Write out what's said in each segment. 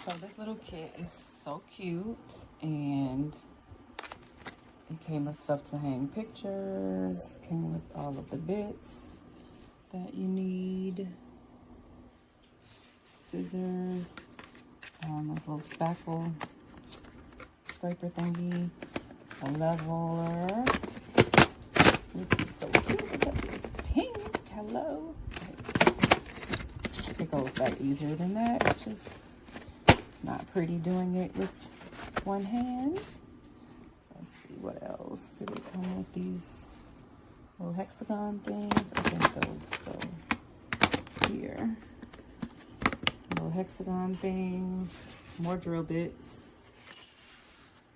So this little kit is so cute, and it came with stuff to hang pictures, came with all of the bits that you need, scissors, this little spackle scraper thingy, a leveler. This is so cute because it's pink. Hello. It goes back easier than that. It's just not pretty doing it with one hand. Let's see what else. Did it come with these little hexagon things? I think those go here. Little hexagon things, more drill bits,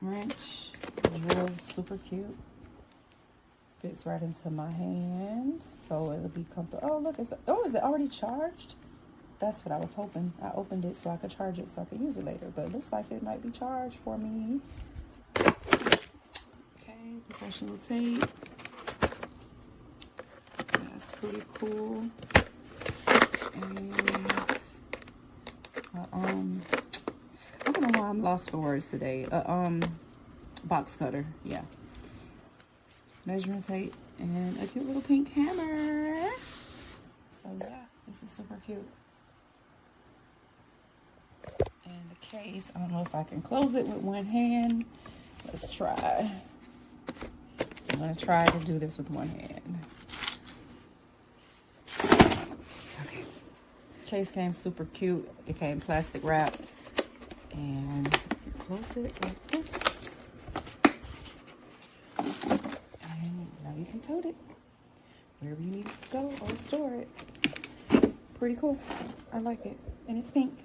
wrench, drill, super cute. Fits right into my hand, so it'll be comfortable. Oh, look, is it already charged? That's what I was hoping. I opened it so I could charge it so I could use it later, but it looks like it might be charged for me. Okay, professional tape. That's pretty cool. And I don't know why I'm lost for words today. Box cutter, yeah. Measuring tape and a cute little pink hammer. So yeah, this is super cute. And the case, I don't know if I can close it with one hand. Let's try. I'm gonna try to do this with one hand. Okay. Case came super cute. It came plastic wrapped. And you close it like this. And now you can tote it wherever you need it to go or store it. Pretty cool. I like it. And it's pink.